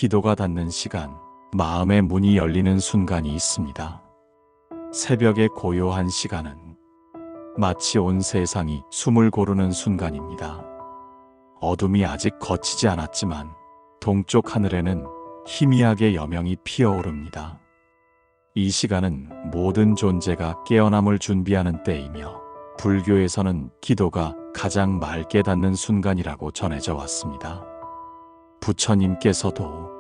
기도가 닿는 시간, 마음의 문이 열리는 순간이 있습니다. 새벽의 고요한 시간은 마치 온 세상이 숨을 고르는 순간입니다. 어둠이 아직 걷히지 않았지만 동쪽 하늘에는 희미하게 여명이 피어오릅니다. 이 시간은 모든 존재가 깨어남을 준비하는 때이며 불교에서는 기도가 가장 맑게 닿는 순간이라고 전해져 왔습니다. 부처님께서도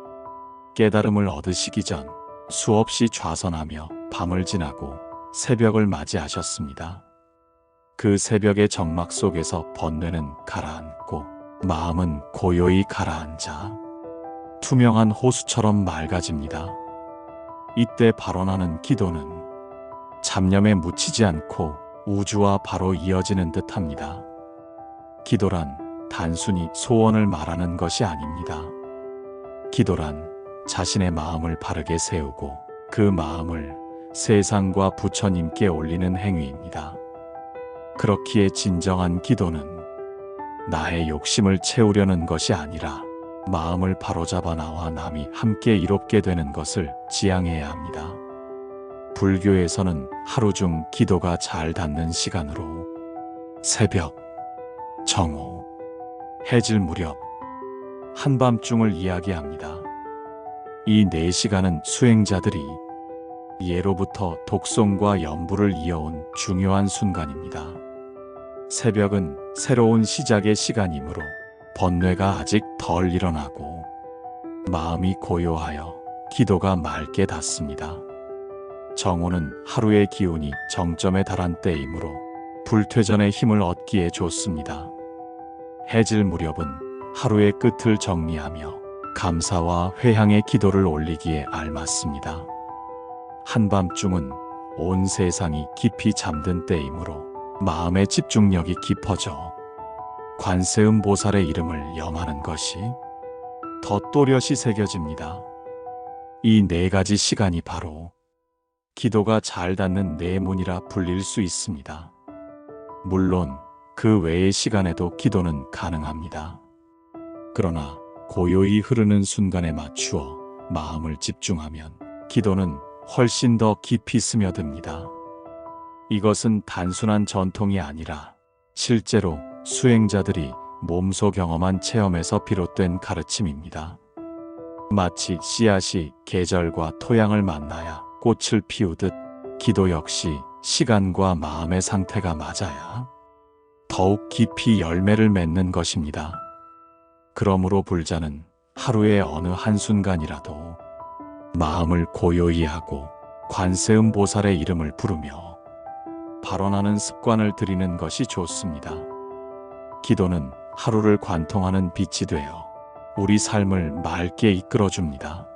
깨달음을 얻으시기 전 수없이 좌선하며 밤을 지나고 새벽을 맞이하셨습니다. 그 새벽의 정막 속에서 번뇌는 가라앉고 마음은 고요히 가라앉아 투명한 호수처럼 맑아집니다. 이때 발원하는 기도는 잡념에 묻히지 않고 우주와 바로 이어지는 듯합니다. 기도란 단순히 소원을 말하는 것이 아닙니다. 기도란 자신의 마음을 바르게 세우고 그 마음을 세상과 부처님께 올리는 행위입니다. 그렇기에 진정한 기도는 나의 욕심을 채우려는 것이 아니라 마음을 바로잡아 나와 남이 함께 이롭게 되는 것을 지향해야 합니다. 불교에서는 하루 중 기도가 잘 닿는 시간으로 새벽, 정오, 해질 무렵, 한밤중을 이야기합니다. 이 4시간은 수행자들이 예로부터 독송과 연부를 이어온 중요한 순간입니다. 새벽은 새로운 시작의 시간이므로 번뇌가 아직 덜 일어나고 마음이 고요하여 기도가 맑게 닿습니다. 정오는 하루의 기운이 정점에 달한 때이므로 불퇴전의 힘을 얻기에 좋습니다. 해질 무렵은 하루의 끝을 정리하며 감사와 회향의 기도를 올리기에 알맞습니다. 한밤중은 온 세상이 깊이 잠든 때이므로 마음의 집중력이 깊어져 관세음 보살의 이름을 염하는 것이 더 또렷이 새겨집니다. 이 4가지 시간이 바로 기도가 잘 닿는 내문이라 불릴 수 있습니다. 물론 그 외의 시간에도 기도는 가능합니다. 그러나 고요히 흐르는 순간에 맞추어 마음을 집중하면 기도는 훨씬 더 깊이 스며듭니다. 이것은 단순한 전통이 아니라 실제로 수행자들이 몸소 경험한 체험에서 비롯된 가르침입니다. 마치 씨앗이 계절과 토양을 만나야 꽃을 피우듯 기도 역시 시간과 마음의 상태가 맞아야 더욱 깊이 열매를 맺는 것입니다. 그러므로 불자는 하루의 어느 한순간이라도 마음을 고요히 하고 관세음 보살의 이름을 부르며 발언하는 습관을 들이는 것이 좋습니다. 기도는 하루를 관통하는 빛이 되어 우리 삶을 맑게 이끌어줍니다.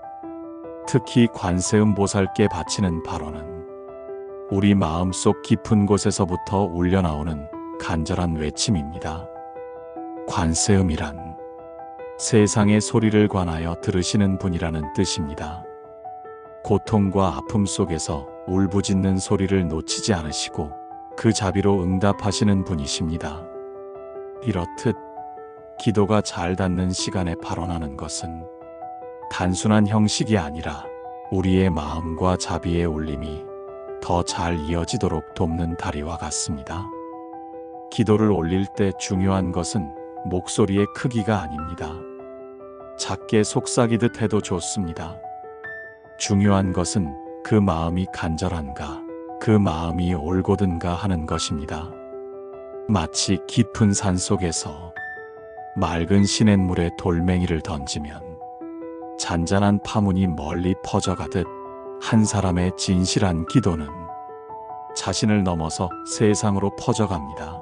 특히 관세음 보살께 바치는 발언은 우리 마음속 깊은 곳에서부터 울려나오는 간절한 외침입니다. 관세음이란 세상의 소리를 관하여 들으시는 분이라는 뜻입니다. 고통과 아픔 속에서 울부짖는 소리를 놓치지 않으시고 그 자비로 응답하시는 분이십니다. 이렇듯 기도가 잘 닿는 시간에 발언하는 것은 단순한 형식이 아니라 우리의 마음과 자비의 울림이 더 잘 이어지도록 돕는 다리와 같습니다. 기도를 올릴 때 중요한 것은 목소리의 크기가 아닙니다. 작게 속삭이듯 해도 좋습니다. 중요한 것은 그 마음이 간절한가, 그 마음이 올곧은가 하는 것입니다. 마치 깊은 산속에서 맑은 시냇물에 돌멩이를 던지면 잔잔한 파문이 멀리 퍼져가듯 한 사람의 진실한 기도는 자신을 넘어서 세상으로 퍼져갑니다.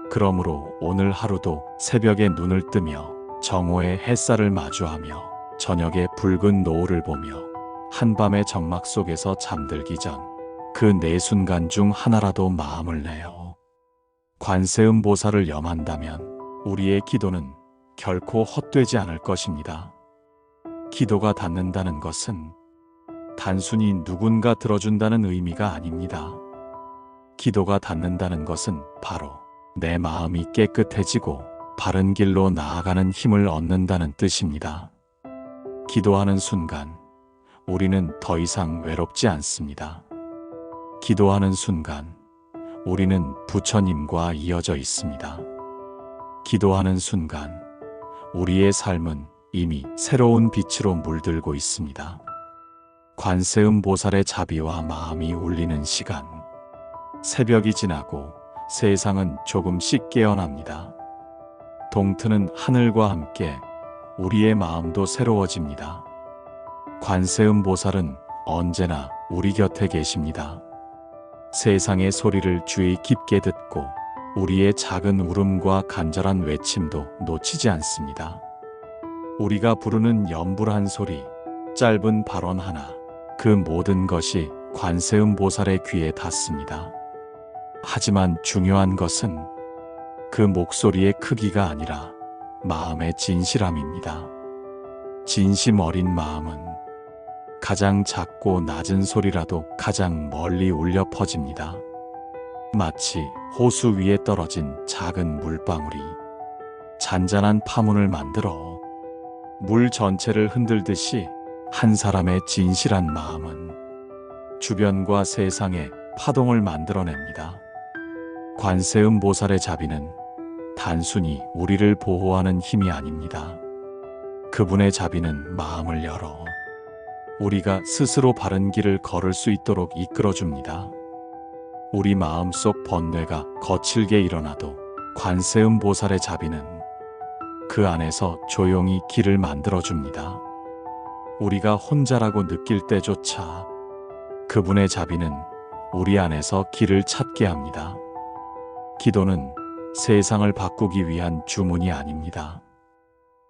그러므로 오늘 하루도 새벽에 눈을 뜨며 정오의 햇살을 마주하며 저녁의 붉은 노을을 보며 한밤의 정막 속에서 잠들기 전 그 4순간 중 하나라도 마음을 내어 관세음 보살을 염한다면 우리의 기도는 결코 헛되지 않을 것입니다. 기도가 닿는다는 것은 단순히 누군가 들어준다는 의미가 아닙니다. 기도가 닿는다는 것은 바로 내 마음이 깨끗해지고 바른 길로 나아가는 힘을 얻는다는 뜻입니다. 기도하는 순간 우리는 더 이상 외롭지 않습니다. 기도하는 순간 우리는 부처님과 이어져 있습니다. 기도하는 순간 우리의 삶은 이미 새로운 빛으로 물들고 있습니다. 관세음 보살의 자비와 마음이 울리는 시간. 새벽이 지나고 세상은 조금씩 깨어납니다. 동트는 하늘과 함께 우리의 마음도 새로워집니다. 관세음 보살은 언제나 우리 곁에 계십니다. 세상의 소리를 주의 깊게 듣고 우리의 작은 울음과 간절한 외침도 놓치지 않습니다. 우리가 부르는 염불한 소리, 짧은 발언 하나, 그 모든 것이 관세음 보살의 귀에 닿습니다. 하지만 중요한 것은 그 목소리의 크기가 아니라 마음의 진실함입니다. 진심 어린 마음은 가장 작고 낮은 소리라도 가장 멀리 울려 퍼집니다. 마치 호수 위에 떨어진 작은 물방울이 잔잔한 파문을 만들어 물 전체를 흔들듯이 한 사람의 진실한 마음은 주변과 세상에 파동을 만들어냅니다. 관세음 보살의 자비는 단순히 우리를 보호하는 힘이 아닙니다. 그분의 자비는 마음을 열어 우리가 스스로 바른 길을 걸을 수 있도록 이끌어줍니다. 우리 마음속 번뇌가 거칠게 일어나도 관세음 보살의 자비는 그 안에서 조용히 길을 만들어줍니다. 우리가 혼자라고 느낄 때조차 그분의 자비는 우리 안에서 길을 찾게 합니다. 기도는 세상을 바꾸기 위한 주문이 아닙니다.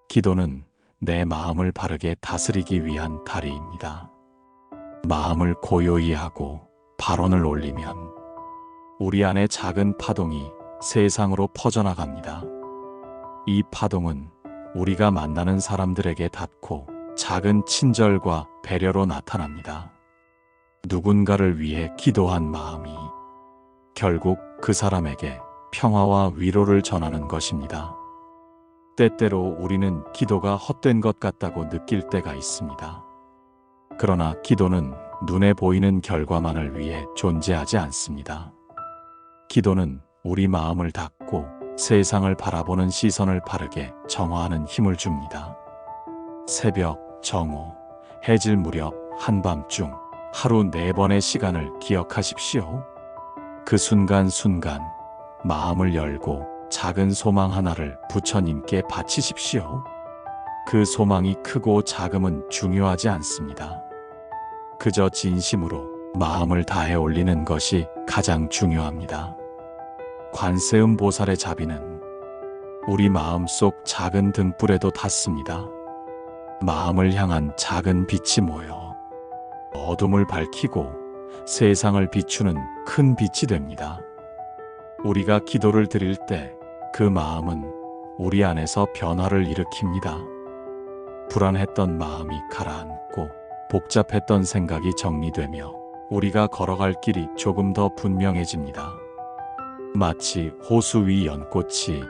기도는 내 마음을 바르게 다스리기 위한 다리입니다. 마음을 고요히 하고 발언을 올리면 우리 안의 작은 파동이 세상으로 퍼져나갑니다. 이 파동은 우리가 만나는 사람들에게 닿고 작은 친절과 배려로 나타납니다. 누군가를 위해 기도한 마음이 결국 그 사람에게 평화와 위로를 전하는 것입니다. 때때로 우리는 기도가 헛된 것 같다고 느낄 때가 있습니다. 그러나 기도는 눈에 보이는 결과만을 위해 존재하지 않습니다. 기도는 우리 마음을 닫고 세상을 바라보는 시선을 바르게 정화하는 힘을 줍니다. 새벽, 정오, 해질 무렵, 한밤중 하루 4번의 시간을 기억하십시오. 그 순간순간 마음을 열고 작은 소망 하나를 부처님께 바치십시오. 그 소망이 크고 작음은 중요하지 않습니다. 그저 진심으로 마음을 다해 올리는 것이 가장 중요합니다. 관세음 보살의 자비는 우리 마음속 작은 등불에도 닿습니다. 마음을 향한 작은 빛이 모여 어둠을 밝히고 세상을 비추는 큰 빛이 됩니다. 우리가 기도를 드릴 때 그 마음은 우리 안에서 변화를 일으킵니다. 불안했던 마음이 가라앉고 복잡했던 생각이 정리되며 우리가 걸어갈 길이 조금 더 분명해집니다. 마치 호수 위 연꽃이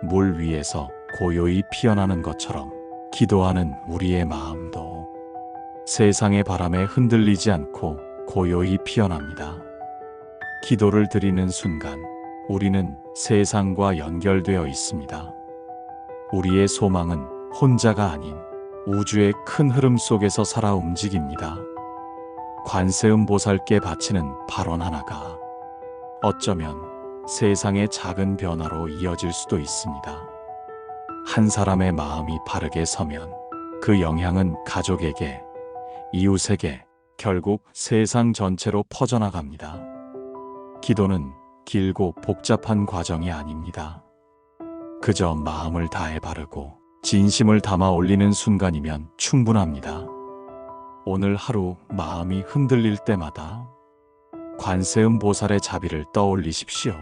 물 위에서 고요히 피어나는 것처럼 기도하는 우리의 마음도 세상의 바람에 흔들리지 않고 고요히 피어납니다. 기도를 드리는 순간 우리는 세상과 연결되어 있습니다. 우리의 소망은 혼자가 아닌 우주의 큰 흐름 속에서 살아 움직입니다. 관세음 보살께 바치는 발언 하나가 어쩌면 세상의 작은 변화로 이어질 수도 있습니다. 한 사람의 마음이 바르게 서면 그 영향은 가족에게, 이웃에게, 결국 세상 전체로 퍼져나갑니다. 기도는 길고 복잡한 과정이 아닙니다. 그저 마음을 다해 바르고 진심을 담아 올리는 순간이면 충분합니다. 오늘 하루 마음이 흔들릴 때마다 관세음 보살의 자비를 떠올리십시오.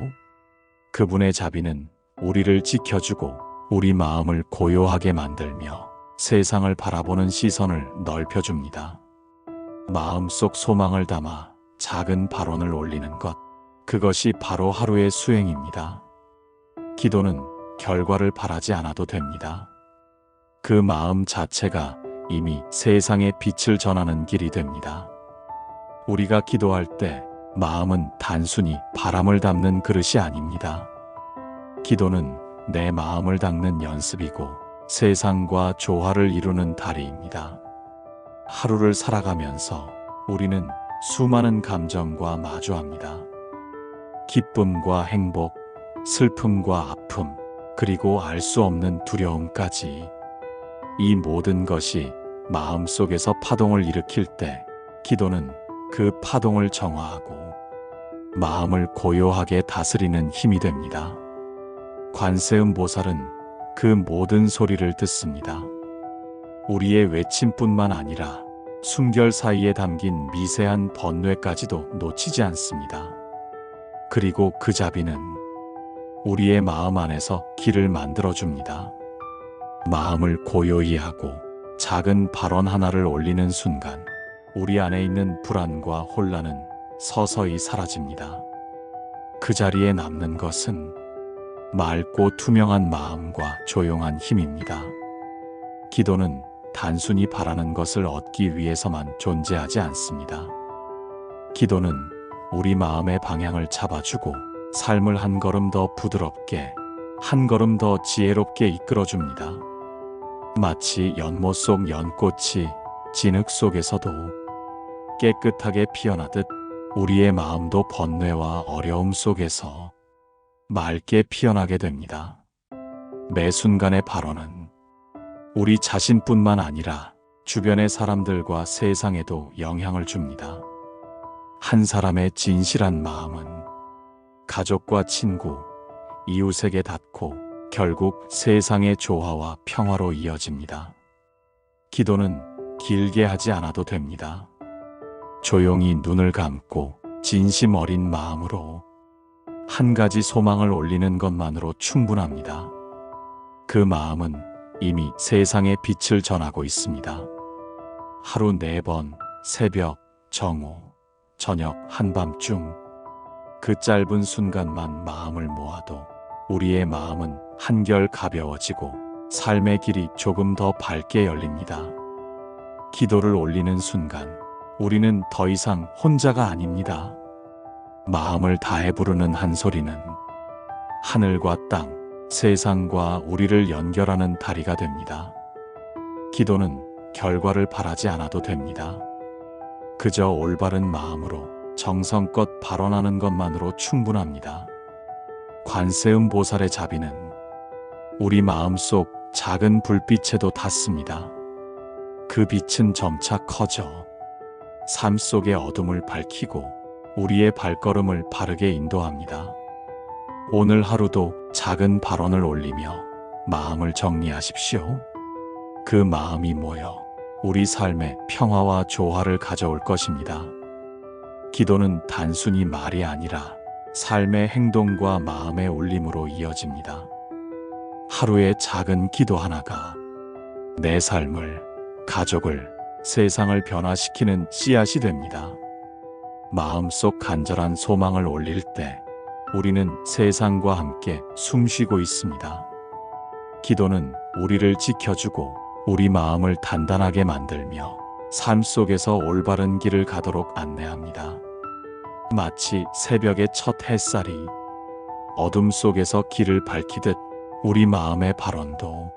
그분의 자비는 우리를 지켜주고 우리 마음을 고요하게 만들며 세상을 바라보는 시선을 넓혀줍니다. 마음속 소망을 담아 작은 발언을 올리는 것, 그것이 바로 하루의 수행입니다. 기도는 결과를 바라지 않아도 됩니다. 그 마음 자체가 이미 세상에 빛을 전하는 길이 됩니다. 우리가 기도할 때 마음은 단순히 바람을 담는 그릇이 아닙니다. 기도는 내 마음을 닦는 연습이고 세상과 조화를 이루는 다리입니다. 하루를 살아가면서 우리는 수많은 감정과 마주합니다. 기쁨과 행복, 슬픔과 아픔, 그리고 알 수 없는 두려움까지. 이 모든 것이 마음속에서 파동을 일으킬 때 기도는 그 파동을 정화하고 마음을 고요하게 다스리는 힘이 됩니다. 관세음 보살은 그 모든 소리를 듣습니다. 우리의 외침뿐만 아니라 숨결 사이에 담긴 미세한 번뇌까지도 놓치지 않습니다. 그리고 그 자비는 우리의 마음 안에서 길을 만들어줍니다. 마음을 고요히 하고 작은 발언 하나를 올리는 순간 우리 안에 있는 불안과 혼란은 서서히 사라집니다. 그 자리에 남는 것은 맑고 투명한 마음과 조용한 힘입니다. 기도는 단순히 바라는 것을 얻기 위해서만 존재하지 않습니다. 기도는 우리 마음의 방향을 잡아주고 삶을 한 걸음 더 부드럽게, 한 걸음 더 지혜롭게 이끌어줍니다. 마치 연못 속 연꽃이 진흙 속에서도 깨끗하게 피어나듯 우리의 마음도 번뇌와 어려움 속에서 맑게 피어나게 됩니다. 매 순간의 발언은 우리 자신뿐만 아니라 주변의 사람들과 세상에도 영향을 줍니다. 한 사람의 진실한 마음은 가족과 친구, 이웃에게 닿고 결국 세상의 조화와 평화로 이어집니다. 기도는 길게 하지 않아도 됩니다. 조용히 눈을 감고 진심 어린 마음으로 한 가지 소망을 올리는 것만으로 충분합니다. 그 마음은 이미 세상에 빛을 전하고 있습니다. 하루 4번, 새벽, 정오, 저녁, 한밤중 그 짧은 순간만 마음을 모아도 우리의 마음은 한결 가벼워지고 삶의 길이 조금 더 밝게 열립니다. 기도를 올리는 순간 우리는 더 이상 혼자가 아닙니다. 마음을 다해 부르는 한 소리는 하늘과 땅, 세상과 우리를 연결하는 다리가 됩니다. 기도는 결과를 바라지 않아도 됩니다. 그저 올바른 마음으로 정성껏 발언하는 것만으로 충분합니다. 관세음 보살의 자비는 우리 마음속 작은 불빛에도 닿습니다. 그 빛은 점차 커져 삶 속의 어둠을 밝히고 우리의 발걸음을 바르게 인도합니다. 오늘 하루도 작은 발언을 올리며 마음을 정리하십시오. 그 마음이 모여 우리 삶에 평화와 조화를 가져올 것입니다. 기도는 단순히 말이 아니라 삶의 행동과 마음의 울림으로 이어집니다. 하루의 작은 기도 하나가 내 삶을, 가족을, 세상을 변화시키는 씨앗이 됩니다. 마음속 간절한 소망을 올릴 때 우리는 세상과 함께 숨쉬고 있습니다. 기도는 우리를 지켜주고 우리 마음을 단단하게 만들며 삶 속에서 올바른 길을 가도록 안내합니다. 마치 새벽의 첫 햇살이 어둠 속에서 길을 밝히듯 우리 마음의 발언도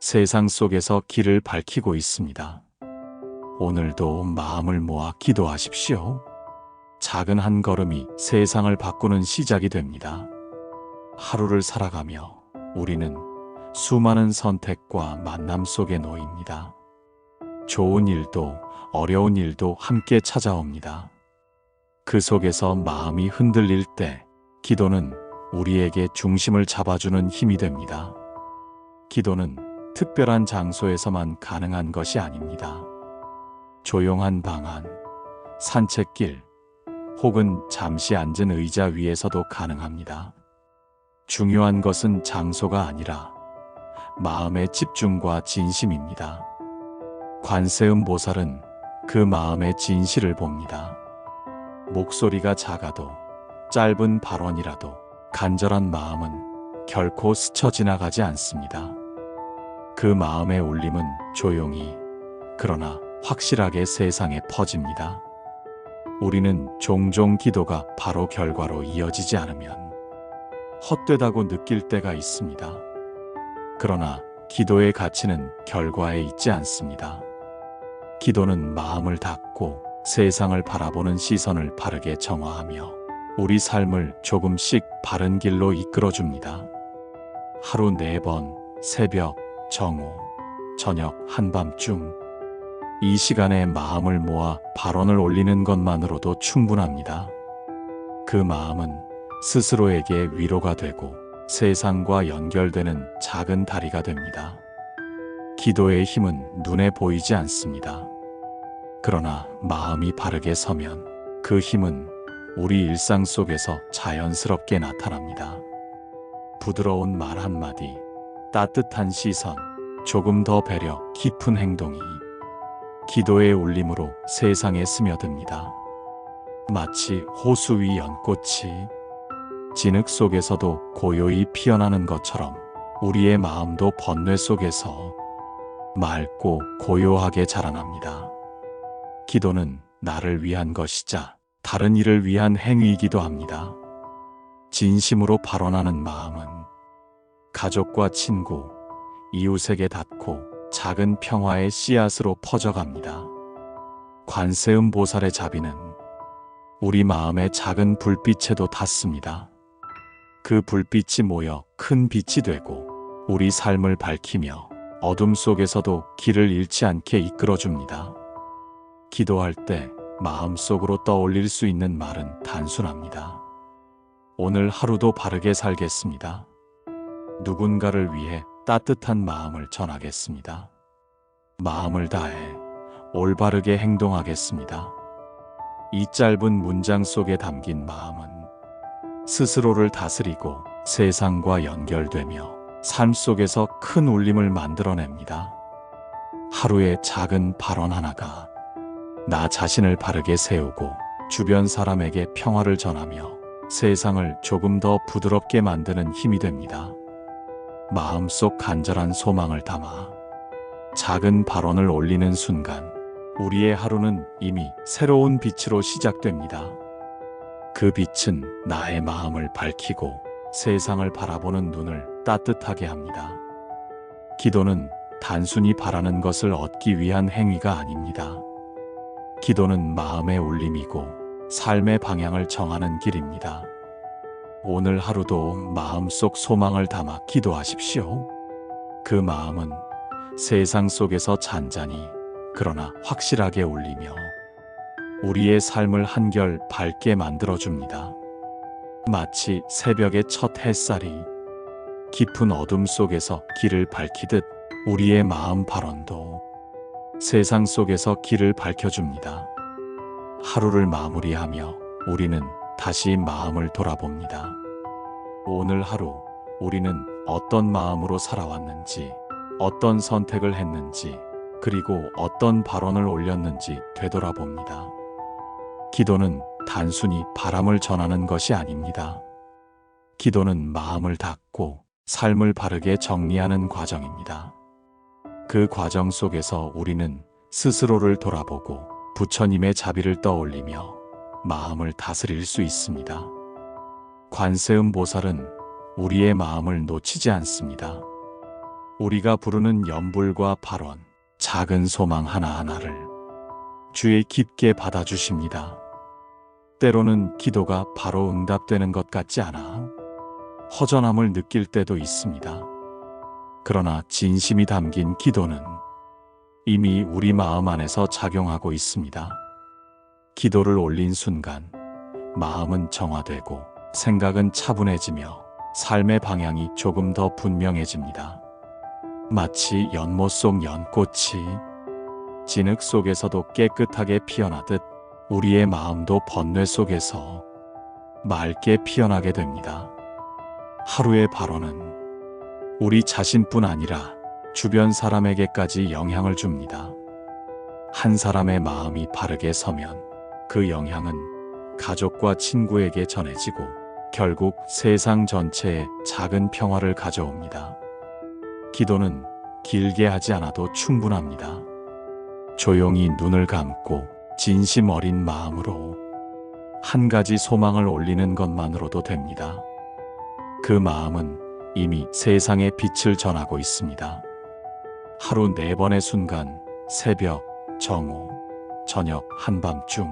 세상 속에서 길을 밝히고 있습니다. 오늘도 마음을 모아 기도하십시오. 작은 한 걸음이 세상을 바꾸는 시작이 됩니다. 하루를 살아가며 우리는 수많은 선택과 만남 속에 놓입니다. 좋은 일도 어려운 일도 함께 찾아옵니다. 그 속에서 마음이 흔들릴 때 기도는 우리에게 중심을 잡아주는 힘이 됩니다. 기도는 특별한 장소에서만 가능한 것이 아닙니다. 조용한 방 안, 산책길, 혹은 잠시 앉은 의자 위에서도 가능합니다. 중요한 것은 장소가 아니라 마음의 집중과 진심입니다. 관세음 보살은 그 마음의 진실을 봅니다. 목소리가 작아도 짧은 발언이라도 간절한 마음은 결코 스쳐 지나가지 않습니다. 그 마음의 울림은 조용히 그러나 확실하게 세상에 퍼집니다. 우리는 종종 기도가 바로 결과로 이어지지 않으면 헛되다고 느낄 때가 있습니다. 그러나 기도의 가치는 결과에 있지 않습니다. 기도는 마음을 닫고 세상을 바라보는 시선을 바르게 정화하며 우리 삶을 조금씩 바른 길로 이끌어줍니다. 하루 4번, 새벽, 정오, 저녁, 한밤중. 이 시간에 마음을 모아 발언을 올리는 것만으로도 충분합니다. 그 마음은 스스로에게 위로가 되고 세상과 연결되는 작은 다리가 됩니다. 기도의 힘은 눈에 보이지 않습니다. 그러나 마음이 바르게 서면 그 힘은 우리 일상 속에서 자연스럽게 나타납니다. 부드러운 말 한마디, 따뜻한 시선, 조금 더 배려, 깊은 행동이 기도의 울림으로 세상에 스며듭니다. 마치 호수 위 연꽃이 진흙 속에서도 고요히 피어나는 것처럼 우리의 마음도 번뇌 속에서 맑고 고요하게 자라납니다. 기도는 나를 위한 것이자 다른 이를 위한 행위이기도 합니다. 진심으로 발언하는 마음은 가족과 친구, 이웃에게 닿고 작은 평화의 씨앗으로 퍼져갑니다. 관세음 보살의 자비는 우리 마음의 작은 불빛에도 닿습니다. 그 불빛이 모여 큰 빛이 되고 우리 삶을 밝히며 어둠 속에서도 길을 잃지 않게 이끌어줍니다. 기도할 때 마음속으로 떠올릴 수 있는 말은 단순합니다. 오늘 하루도 바르게 살겠습니다. 누군가를 위해 따뜻한 마음을 전하겠습니다. 마음을 다해 올바르게 행동하겠습니다. 이 짧은 문장 속에 담긴 마음은 스스로를 다스리고 세상과 연결되며 삶 속에서 큰 울림을 만들어냅니다. 하루의 작은 발언 하나가 나 자신을 바르게 세우고 주변 사람에게 평화를 전하며 세상을 조금 더 부드럽게 만드는 힘이 됩니다. 마음속 간절한 소망을 담아 작은 발언을 올리는 순간 우리의 하루는 이미 새로운 빛으로 시작됩니다. 그 빛은 나의 마음을 밝히고 세상을 바라보는 눈을 따뜻하게 합니다. 기도는 단순히 바라는 것을 얻기 위한 행위가 아닙니다. 기도는 마음의 울림이고 삶의 방향을 정하는 길입니다. 오늘 하루도 마음속 소망을 담아 기도하십시오. 그 마음은 세상 속에서 잔잔히 그러나 확실하게 울리며 우리의 삶을 한결 밝게 만들어줍니다. 마치 새벽의 첫 햇살이 깊은 어둠 속에서 길을 밝히듯 우리의 마음 발언도 세상 속에서 길을 밝혀줍니다. 하루를 마무리하며 우리는 다시 마음을 돌아봅니다. 오늘 하루 우리는 어떤 마음으로 살아왔는지, 어떤 선택을 했는지, 그리고 어떤 발언을 올렸는지 되돌아봅니다. 기도는 단순히 바람을 전하는 것이 아닙니다. 기도는 마음을 닫고 삶을 바르게 정리하는 과정입니다. 그 과정 속에서 우리는 스스로를 돌아보고 부처님의 자비를 떠올리며 마음을 다스릴 수 있습니다. 관세음 보살은 우리의 마음을 놓치지 않습니다. 우리가 부르는 염불과 발언, 작은 소망 하나하나를 주의 깊게 받아주십니다. 때로는 기도가 바로 응답되는 것 같지 않아 허전함을 느낄 때도 있습니다. 그러나 진심이 담긴 기도는 이미 우리 마음 안에서 작용하고 있습니다. 기도를 올린 순간 마음은 정화되고 생각은 차분해지며 삶의 방향이 조금 더 분명해집니다. 마치 연못 속 연꽃이 진흙 속에서도 깨끗하게 피어나듯 우리의 마음도 번뇌 속에서 맑게 피어나게 됩니다. 하루의 발언은 우리 자신뿐 아니라 주변 사람에게까지 영향을 줍니다. 한 사람의 마음이 바르게 서면 그 영향은 가족과 친구에게 전해지고 결국 세상 전체에 작은 평화를 가져옵니다. 기도는 길게 하지 않아도 충분합니다. 조용히 눈을 감고 진심 어린 마음으로 한 가지 소망을 올리는 것만으로도 됩니다. 그 마음은 이미 세상에 빛을 전하고 있습니다. 하루 4번의 순간, 새벽, 정오, 저녁, 한밤중,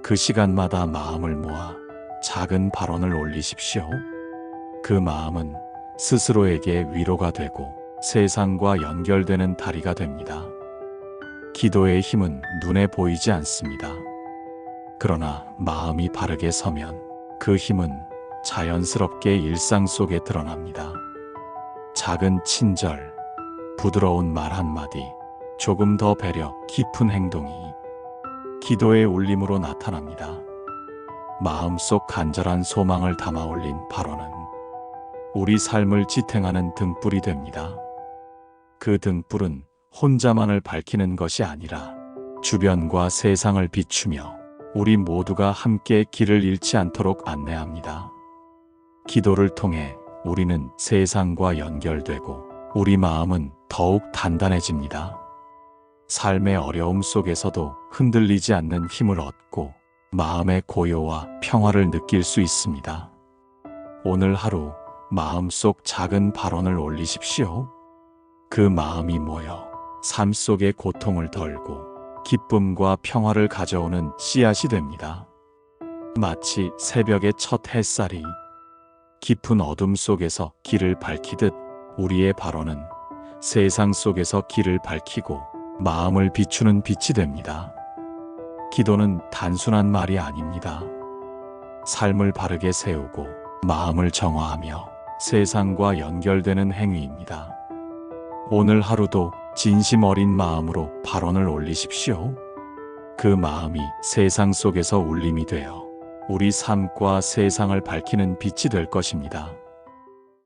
그 시간마다 마음을 모아 작은 발언을 올리십시오. 그 마음은 스스로에게 위로가 되고 세상과 연결되는 다리가 됩니다. 기도의 힘은 눈에 보이지 않습니다. 그러나 마음이 바르게 서면 그 힘은 자연스럽게 일상 속에 드러납니다. 작은 친절, 부드러운 말 한마디, 조금 더 배려, 깊은 행동이 기도의 울림으로 나타납니다. 마음속 간절한 소망을 담아 올린 발언은 우리 삶을 지탱하는 등불이 됩니다. 그 등불은 혼자만을 밝히는 것이 아니라 주변과 세상을 비추며 우리 모두가 함께 길을 잃지 않도록 안내합니다. 기도를 통해 우리는 세상과 연결되고 우리 마음은 더욱 단단해집니다. 삶의 어려움 속에서도 흔들리지 않는 힘을 얻고 마음의 고요와 평화를 느낄 수 있습니다. 오늘 하루 마음속 작은 발언을 올리십시오. 그 마음이 모여 삶 속의 고통을 덜고 기쁨과 평화를 가져오는 씨앗이 됩니다. 마치 새벽의 첫 햇살이 깊은 어둠 속에서 길을 밝히듯 우리의 발언은 세상 속에서 길을 밝히고 마음을 비추는 빛이 됩니다. 기도는 단순한 말이 아닙니다. 삶을 바르게 세우고 마음을 정화하며 세상과 연결되는 행위입니다. 오늘 하루도 진심 어린 마음으로 발언을 올리십시오. 그 마음이 세상 속에서 울림이 되어 우리 삶과 세상을 밝히는 빛이 될 것입니다.